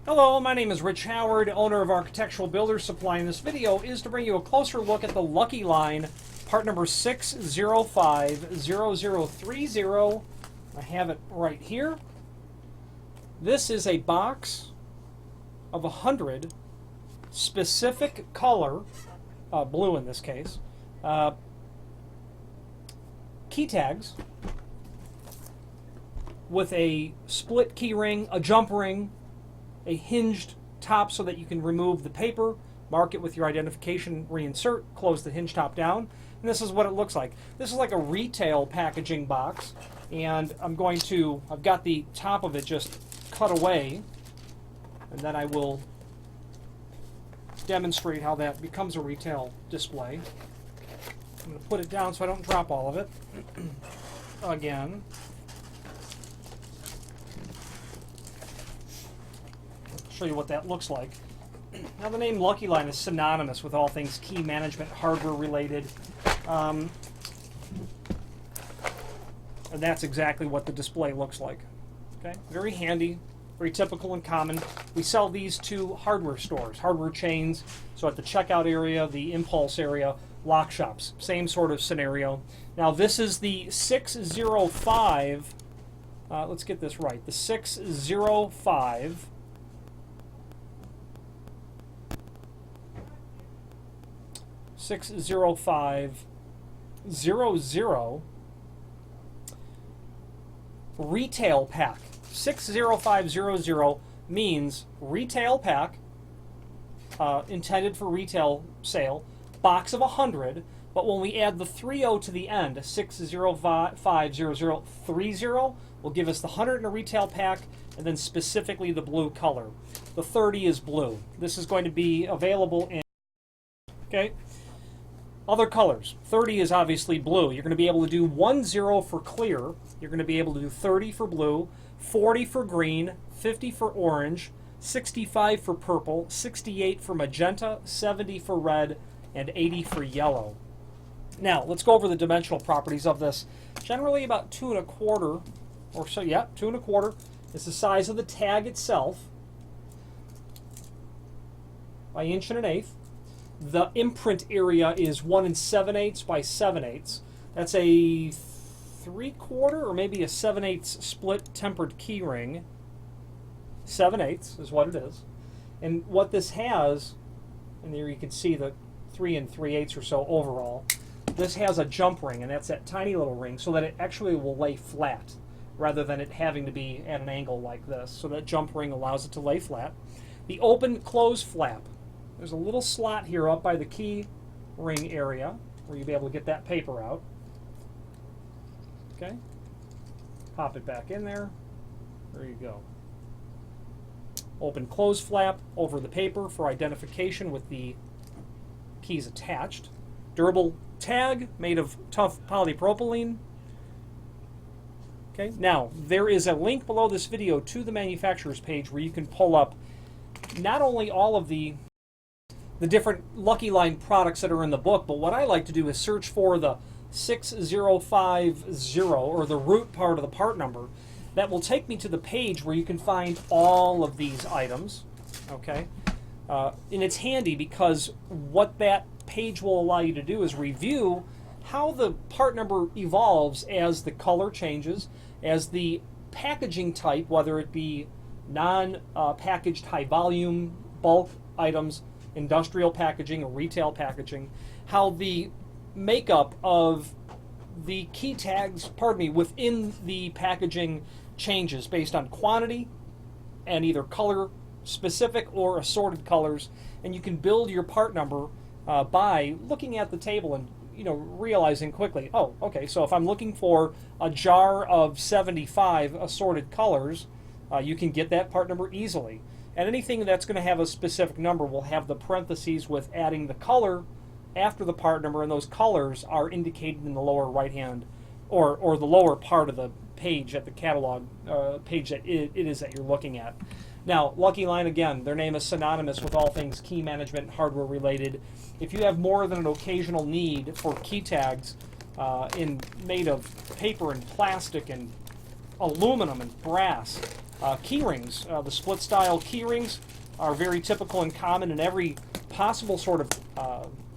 Hello, my name is Rich Howard, owner of Architectural Builders Supply, and this video is to bring you a closer look at the Lucky Line, part number 6050030. I have it right here. This is a box of 100 specific color, blue in this case, key tags with a split key ring, a jump ring, a hinged top so that you can remove the paper, mark it with your identification, reinsert, close the hinge top down, and this is what it looks like. This is like a retail packaging box, and I've got the top of it just cut away, and then I will demonstrate how that becomes a retail display. I'm going to put it down so I don't drop all of it. Again. Show you what that looks like. Now, the name Lucky Line is synonymous with all things key management hardware related, and that's exactly what the display looks like. Okay, very handy, very typical and common. We sell these to hardware stores, hardware chains. So at the checkout area, the impulse area, lock shops, same sort of scenario. Now this is the 605. Let's get this right. The 605. 60500 retail pack. 60500 means retail pack, intended for retail sale, box of 100, but when we add the 30 to the end, 6050030 will give us the 100 in a retail pack, and then specifically the blue color. The 30 is blue. This is going to be available in, okay, other colors. 30 is obviously blue. You're going to be able to do 10 for clear. You're going to be able to do 30 for blue, 40 for green, 50 for orange, 65 for purple, 68 for magenta, 70 for red, and 80 for yellow. Now, let's go over the dimensional properties of this. Generally about 2 1/4 or so, yeah, 2 1/4 is the size of the tag itself by 1 1/8. The imprint area is 1 7/8 by 7/8. That's a 3/4 or maybe a 7/8 split tempered key ring. 7/8 is what it is. And what this has, and there you can see the 3 3/8 or so overall, this has a jump ring, and that's that tiny little ring, so that it actually will lay flat rather than it having to be at an angle like this. So that jump ring allows it to lay flat. The open close flap. There's a little slot here up by the key ring area where you'll be able to get that paper out. Okay. Pop it back in there. There you go. Open close flap over the paper for identification with the keys attached. Durable tag made of tough polypropylene. Okay. Now, there is a link below this video to the manufacturer's page where you can pull up not only all of the different Lucky Line products that are in the book, but what I like to do is search for the 6050 or the root part of the part number. That will take me to the page where you can find all of these items. Okay, and it's handy because what that page will allow you to do is review how the part number evolves as the color changes, as the packaging type, whether it be non-packaged high volume bulk items, industrial packaging or retail packaging, how the makeup of the key tags, within the packaging changes based on quantity and either color specific or assorted colors, and you can build your part number by looking at the table and realizing quickly, oh, okay, so if I'm looking for a jar of 75 assorted colors, you can get that part number easily. And anything that's going to have a specific number will have the parentheses with adding the color after the part number, and those colors are indicated in the lower right hand or the lower part of the page at the catalog page that it is that you're looking at. Now, Lucky Line, again, their name is synonymous with all things key management hardware related. If you have more than an occasional need for key tags made of paper and plastic and aluminum and brass, Key rings, the split style key rings are very typical and common in every possible sort of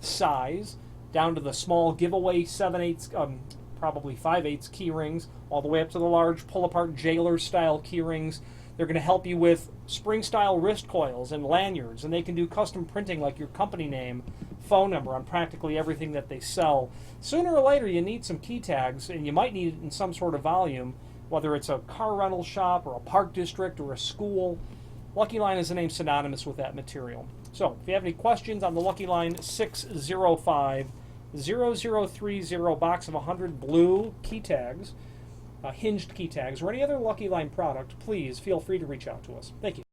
size, down to the small giveaway 7/8, probably 5/8 key rings, all the way up to the large pull-apart jailer style key rings. They're going to help you with spring style wrist coils and lanyards, and they can do custom printing like your company name, phone number on practically everything that they sell. Sooner or later you need some key tags, and you might need it in some sort of volume, whether it's a car rental shop or a park district or a school. Lucky Line is a name synonymous with that material. So if you have any questions on the Lucky Line 605-0030 box of 100 blue key tags, hinged key tags, or any other Lucky Line product, please feel free to reach out to us. Thank you.